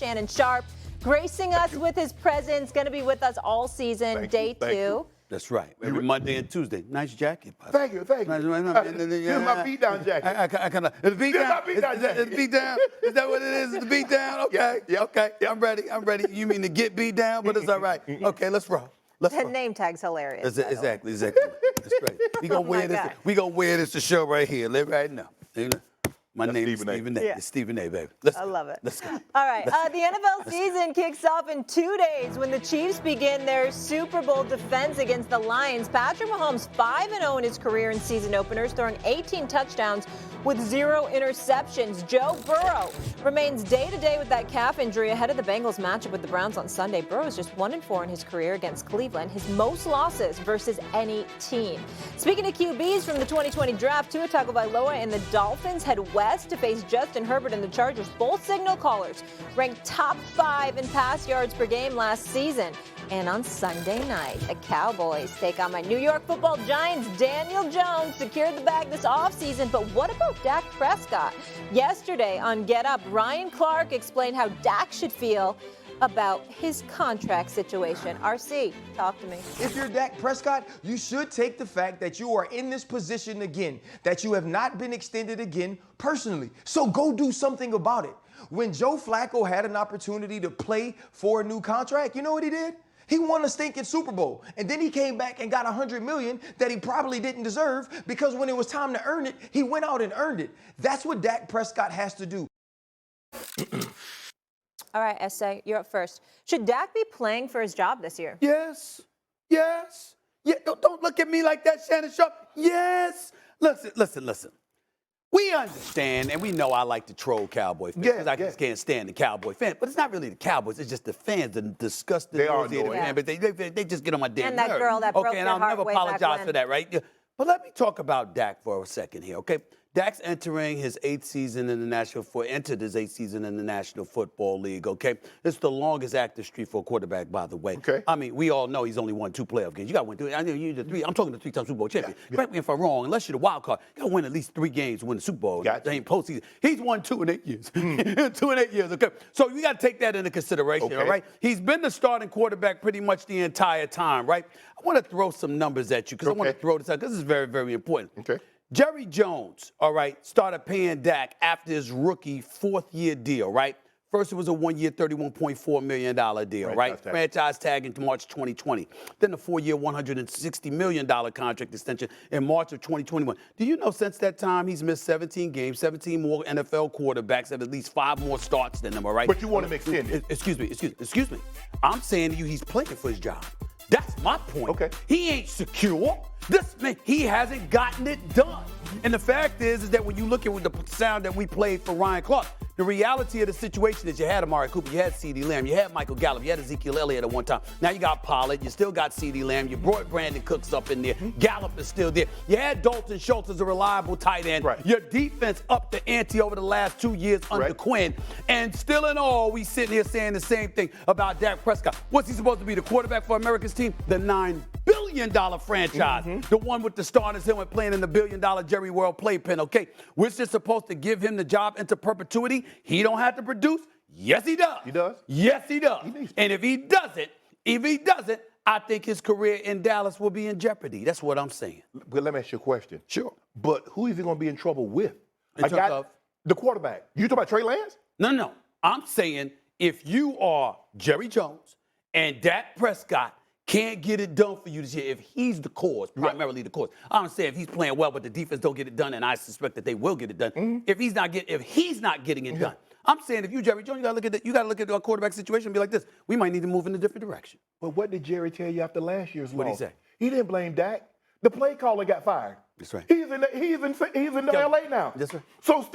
Shannon Sharpe, gracing us with his presence, going to be with us all season, day 2. That's right. Every Monday and Tuesday. Nice jacket. Thank you. Here's my beat-down jacket. I kind of. Is the beat down? Is the beat down? Is that what it is? Is the beat down? Okay. Yeah. Okay. I'm ready. You mean to get beat down? But it's all right. Okay, let's roll. The name tag's hilarious. Exactly. That's right. We gonna wear this. We gonna wear this to show right here. Live right now. My name is Stephen A. It's Stephen A, baby. I love it. Let's go. All right. The NFL season kicks off in 2 days when the Chiefs begin their Super Bowl defense against the Lions. Patrick Mahomes 5-0 in his career in season openers, throwing 18 touchdowns with 0 interceptions. Joe Burrow remains day-to-day with that calf injury ahead of the Bengals matchup with the Browns on Sunday. Burrow is just 1-4 in his career against Cleveland, his most losses versus any team. Speaking of QBs from the 2020 draft, Tua Tagovailoa and the Dolphins head west to face Justin Herbert and the Chargers. Both signal callers ranked top 5 in pass yards per game last season. And on Sunday night, the Cowboys take on my New York Football Giants. Daniel Jones secured the bag this offseason, but what about Dak Prescott? Yesterday on Get Up, Ryan Clark explained how Dak should feel about his contract situation. RC, talk to me. If you're Dak Prescott, you should take the fact that you are in this position again, that you have not been extended again personally. So go do something about it. When Joe Flacco had an opportunity to play for a new contract, you know what he did? He won a stinking Super Bowl, and then he came back and got $100 million that he probably didn't deserve because when it was time to earn it, he went out and earned it. That's what Dak Prescott has to do. All right, Essay, you're up first. Should Dak be playing for his job this year? Yes. Yeah, don't look at me like that, Shannon Sharpe. Yes. Listen. We understand, and we know I like to troll Cowboy fans because I just can't stand the Cowboy fans. But it's not really the Cowboys; it's just the fans, the disgusting, they are fan. But they just get on my damn nerves. And that girl that broke your heart. Okay, and I'll never apologize for that, right? Yeah. But let me talk about Dak for a second here, okay? Dak's entering his 8th season in the National Football League, okay? It's the longest active streak for a quarterback, by the way. Okay. I mean, we all know he's only won 2 playoff games. You got to win 3. I know you're the 3. I'm talking the 3-time Super Bowl champion. Yeah. Correct me if I'm wrong. Unless you're the wild card, you got to win at least 3 games to win the Super Bowl. Gotcha. Ain't postseason. He's won 2 in 8 years. 2 in 8 years, okay? So you got to take that into consideration, all right? He's been the starting quarterback pretty much the entire time, right? I want to throw some numbers at you because I want to throw this out because this is very, very important. Okay. Jerry Jones, all right, started paying Dak after his rookie 4th-year deal, right? First, it was a 1-year, $31.4 million deal, right? Franchise tag in March 2020. Then a 4-year, $160 million contract extension in March of 2021. Do you know since that time he's missed 17 games, 17 more NFL quarterbacks have at least 5 more starts than him, all right? But you want him extended. Excuse me. I'm saying to you he's playing for his job. That's my point. Okay. He ain't secure. This man, he hasn't gotten it done. And the fact is that when you look at the sound that we played for Ryan Clark, the reality of the situation is you had Amari Cooper, you had CeeDee Lamb, you had Michael Gallup, you had Ezekiel Elliott at one time. Now you got Pollard, you still got CeeDee Lamb, you brought Brandon Cooks up in there, Gallup is still there. You had Dalton Schultz as a reliable tight end. Right. Your defense upped the ante over the last 2 years under Quinn. And still in all, we sitting here saying the same thing about Dak Prescott. What's he supposed to be, the quarterback for America's team? The $9 billion franchise. The one with the starters here playing in the $1 billion Jerry World playpen, okay? We're just supposed to give him the job into perpetuity. He don't have to produce. Yes, he does. He does? Yes, he does. And if he doesn't, I think his career in Dallas will be in jeopardy. That's what I'm saying. But let me ask you a question. Sure. But who is he going to be in trouble with? In terms of? The quarterback. You talking about Trey Lance? No. I'm saying if you are Jerry Jones and Dak Prescott can't get it done for you this year, if he's the cause, primarily the cause. I don't say if he's playing well, but the defense don't get it done, and I suspect that they will get it done. If he's not getting it done, I'm saying if you Jerry Jones, you gotta look at our quarterback situation and be like this. We might need to move in a different direction. But what did Jerry tell you after last year's loss? What did he say? He didn't blame Dak. The play caller got fired. That's right. He's in LA now. That's right. So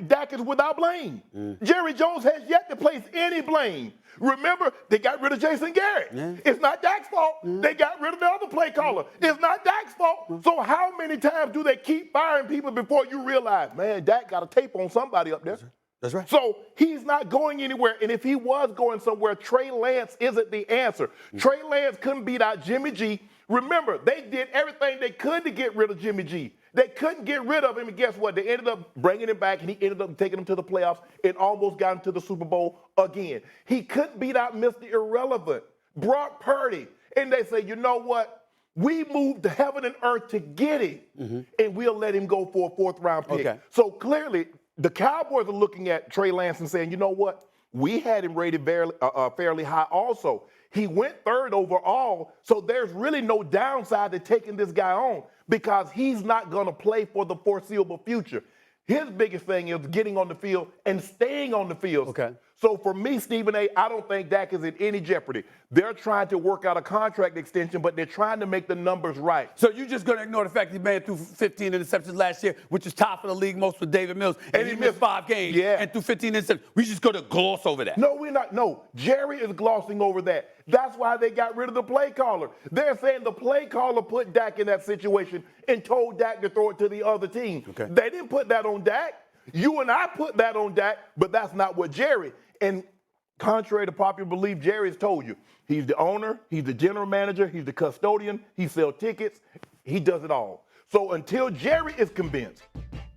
Dak is without blame. Jerry Jones has yet to place any blame. Remember, they got rid of Jason Garrett. It's not Dak's fault. They got rid of the other play caller. It's not Dak's fault. So how many times do they keep firing people before you realize, man, Dak got a tape on somebody up there? That's right. So he's not going anywhere. And if he was going somewhere, Trey Lance isn't the answer. Trey Lance couldn't beat out Jimmy G. Remember, they did everything they could to get rid of Jimmy G. They couldn't get rid of him, and guess what? They ended up bringing him back, and he ended up taking him to the playoffs and almost got him to the Super Bowl again. He couldn't beat out Mr. Irrelevant, Brock Purdy. And they say, you know what? We moved to heaven and earth to get him, and we'll let him go for a fourth-round pick. Okay. So clearly, the Cowboys are looking at Trey Lance and saying, you know what? We had him rated fairly high also. He went third overall, so there's really no downside to taking this guy on because he's not going to play for the foreseeable future. His biggest thing is getting on the field and staying on the field. Okay. So for me, Stephen A., I don't think Dak is in any jeopardy. They're trying to work out a contract extension, but they're trying to make the numbers right. So you're just going to ignore the fact he made through 15 interceptions last year, which is top of the league most with David Mills, and he missed 5 games and threw 15 interceptions. We just going to gloss over that. No, we're not. No, Jerry is glossing over that. That's why they got rid of the play caller. They're saying the play caller put Dak in that situation and told Dak to throw it to the other team. Okay. They didn't put that on Dak. You and I put that on Dak, but that's not what Jerry. And contrary to popular belief, Jerry has told you, he's the owner, he's the general manager, he's the custodian, he sells tickets, he does it all. So until Jerry is convinced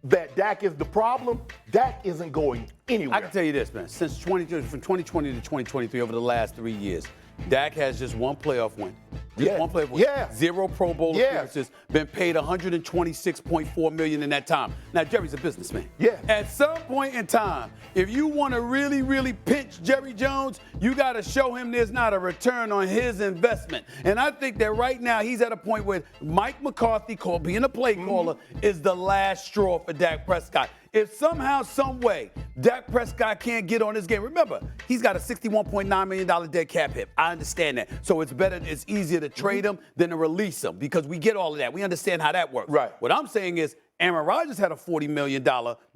that Dak is the problem, Dak isn't going anywhere. I can tell you this, man. Since from 2020 to 2023, over the last 3 years, Dak has just one playoff win. Just one playoff win. Yeah. 0 Pro Bowl appearances. Been paid $126.4 million in that time. Now, Jerry's a businessman. Yeah. At some point in time, if you want to really, really pinch Jerry Jones, you got to show him there's not a return on his investment. And I think that right now he's at a point where Mike McCarthy, being a play caller, is the last straw for Dak Prescott. If somehow, some way, Dak Prescott can't get on this game, remember, he's got a $61.9 million dead cap hit. I understand that. So it's easier to trade him than to release him because we get all of that. We understand how that works. Right. What I'm saying is Aaron Rodgers had a $40 million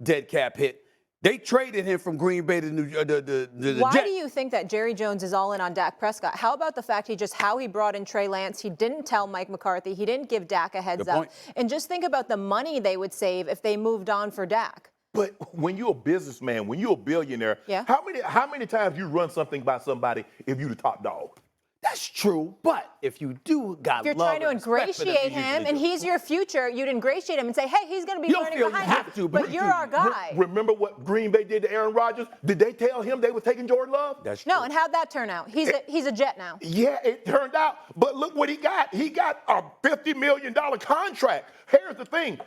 dead cap hit. They traded him from Green Bay to the Why Jets. do you think that Jerry Jones is all in on Dak Prescott? How about the fact how he brought in Trey Lance? He didn't tell Mike McCarthy. He didn't give Dak a heads up. And just think about the money they would save if they moved on for Dak. But when you're a businessman, when you're a billionaire, how many times you run something by somebody if you're the top dog? That's true, but if you do got if you're love trying to and respect for them, ingratiate him and he's your future, you'd ingratiate him and say, hey, he's going to be learning feel behind you have to, but you're our guy. Remember what Green Bay did to Aaron Rodgers? Did they tell him they were taking Jordan Love? That's true. No, and how'd that turn out? He's a Jet now. Yeah, it turned out. But look what he got. He got a $50 million contract. Here's the thing.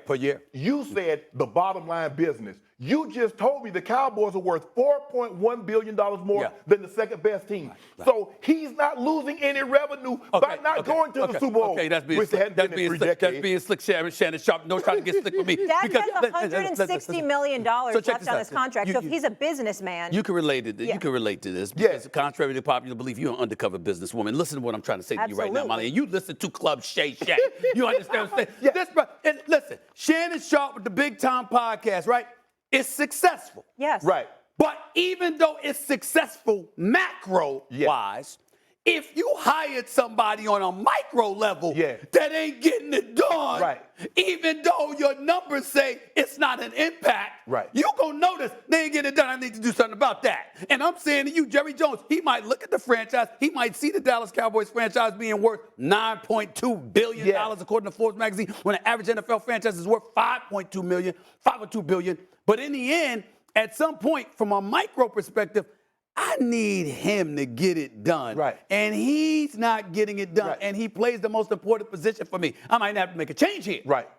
Per year. You said the bottom line business. You just told me the Cowboys are worth $4.1 billion more than the second best team. Right. So he's not losing any revenue by not going to the Super Bowl. Okay, that's being slick. That's being slick, Shannon Sharpe. No trying to get slick with me. Dak has $160 million left on his contract. So if he's a businessman. You can relate to this. You can relate to this. Because contrary to popular belief, you're an undercover businesswoman. Listen to what I'm trying to say to you right now, Molly. And you listen to Club Shay Shay. You understand what I'm saying? And listen, Shannon Sharpe with the Big Time Podcast, right? It's successful. Yes. Right. But even though it's successful macro-wise, if you hired somebody on a micro level that ain't getting it done, even though your numbers say it's not an impact, you gonna notice they ain't getting it done. I need to do something about that. And I'm saying to you, Jerry Jones, he might look at the franchise. He might see the Dallas Cowboys franchise being worth $9.2 billion according to Forbes magazine, when an average NFL franchise is worth $5.2 billion. But in the end, at some point, from a micro perspective, I need him to get it done. Right. And he's not getting it done. Right. And he plays the most important position for me. I might have to make a change here. Right.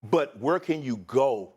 But where can you go?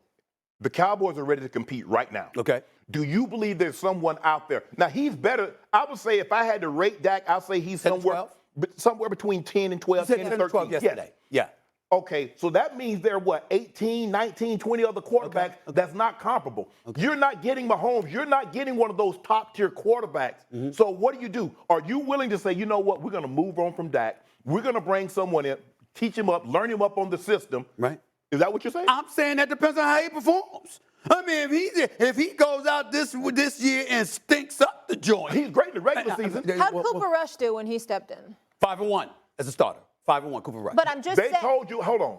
The Cowboys are ready to compete right now. Okay. Do you believe there's someone out there? Now, he's better. I would say if I had to rate Dak, I'd say he's somewhere between 10 and 12, 10 and 13. 12 yesterday. Yeah. Okay, so that means there are, 18, 19, 20 other quarterbacks that's not comparable. You're not getting Mahomes. You're not getting one of those top-tier quarterbacks. So what do? Are you willing to say, you know what, we're going to move on from Dak. We're going to bring someone in, teach him up, learn him up on the system. Right. Is that what you're saying? I'm saying that depends on how he performs. I mean, if he goes out this year and stinks up the joint. He's great in the regular season. How'd Cooper Rush do when he stepped in? 5-1 as a starter. 5-1, Cooper Rush. But I'm just saying. They told you, hold on.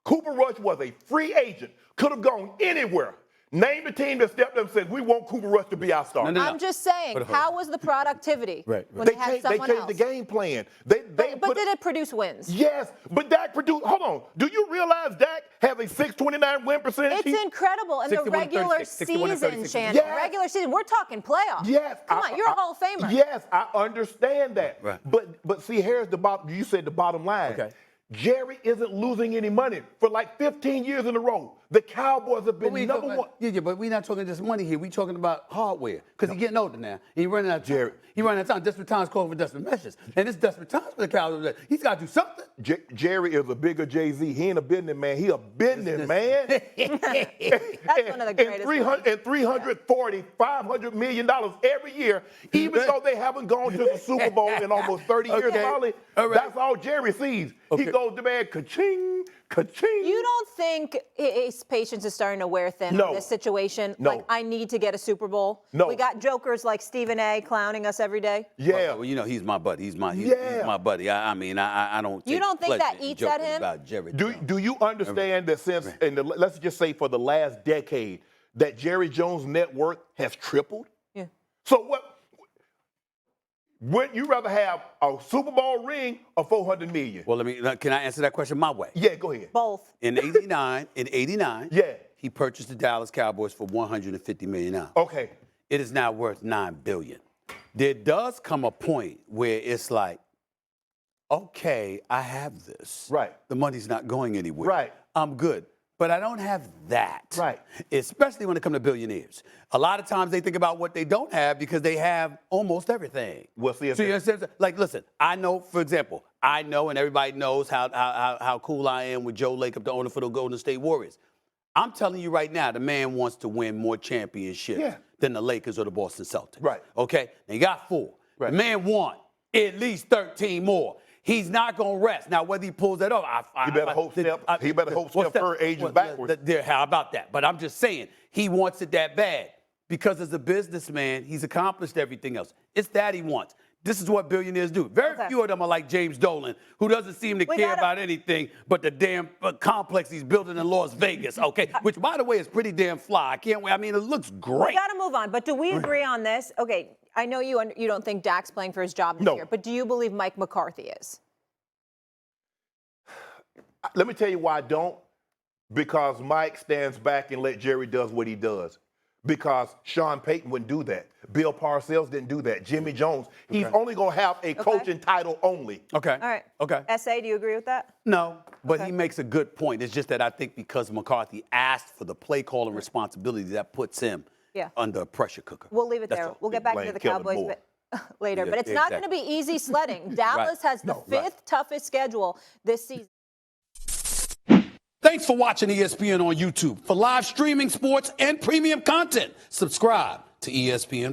Cooper Rush was a free agent, could have gone anywhere. Name the team that stepped up and said, we want Cooper Rush to be our starter. No. I'm just saying, how was the productivity when they had someone changed else? the game plan. But did it produce wins? Yes, but Dak produced. Hold on. Do you realize Dak has a 629 win percentage? It's incredible. And the regular season, Shannon. Yes. Regular season. We're talking playoffs. Yes. Come on, you're a Hall of Famer. Yes, I understand that. Right. But see, here's the bottom. You said the bottom line. Okay. Jerry isn't losing any money for like 15 years in a row. The Cowboys have been number one. Yeah, but we're not talking just money here. We're talking about hardware. Because he's getting older now. And he's running out of Jerry. He's running out of time. Desperate times calling for desperate measures. And it's desperate times for the Cowboys. He's got to do something. Jerry is a bigger Jay-Z. He ain't a business man. He a business man. That's one of the greatest. And $340, $500 million every year, even though they haven't gone to the Super Bowl in almost 30 years, Molly, that's all Jerry sees. He goes to bed, ka-ching, ka-ching. You don't think his patience is starting to wear thin in this situation? No. Like, I need to get a Super Bowl? No. We got jokers like Stephen A. clowning us every day? Yeah. Well, you know, he's my buddy. He's my buddy. I mean, I don't You don't think that eats at him? About Jerry Do you understand that since, let's just say for the last decade, that Jerry Jones' net worth has tripled? Yeah. So would you rather have a Super Bowl ring or $400 million? Well, can I answer that question my way? Yeah, go ahead. Both. In 89, Yeah. he purchased the Dallas Cowboys for $150 million. Okay. It is now worth $9 billion. There does come a point where it's like, okay, I have this. Right. The money's not going anywhere. Right. I'm good. But I don't have that. Right. Especially when it comes to billionaires. A lot of times they think about what they don't have because they have almost everything. Well, see, so you understand? Like, listen, I know, for example, and everybody knows how cool I am with Joe Lacob, the owner for the Golden State Warriors. I'm telling you right now, the man wants to win more championships than the Lakers or the Boston Celtics. Right. Okay? Now, you got 4. Right. The man won at least 13 more. He's not going to rest. Now, whether he pulls that off, He better hope Steph Curry ages backwards. How about that? But I'm just saying, he wants it that bad. Because as a businessman, he's accomplished everything else. It's that he wants. This is what billionaires do. Very few of them are like James Dolan, who doesn't seem to care about anything but the damn complex he's building in Las Vegas, okay? Which, by the way, is pretty damn fly. I can't wait. I mean, it looks great. We got to move on. But do we agree on this? Okay, I know you don't think Dak's playing for his job this year, but do you believe Mike McCarthy is? Let me tell you why I don't. Because Mike stands back and let Jerry does what he does. Because Sean Payton wouldn't do that. Bill Parcells didn't do that. Jimmy Jones. He's only going to have a coaching title only. Okay. All right. Okay. S.A., do you agree with that? No, but he makes a good point. It's just that I think because McCarthy asked for the play calling responsibility, that puts him under a pressure cooker. We'll leave it there. We'll get back to the Cowboys later. But it's not going to be easy sledding. Dallas has the 5th toughest schedule this season. Thanks for watching ESPN on YouTube. For live streaming sports and premium content, subscribe to ESPN+.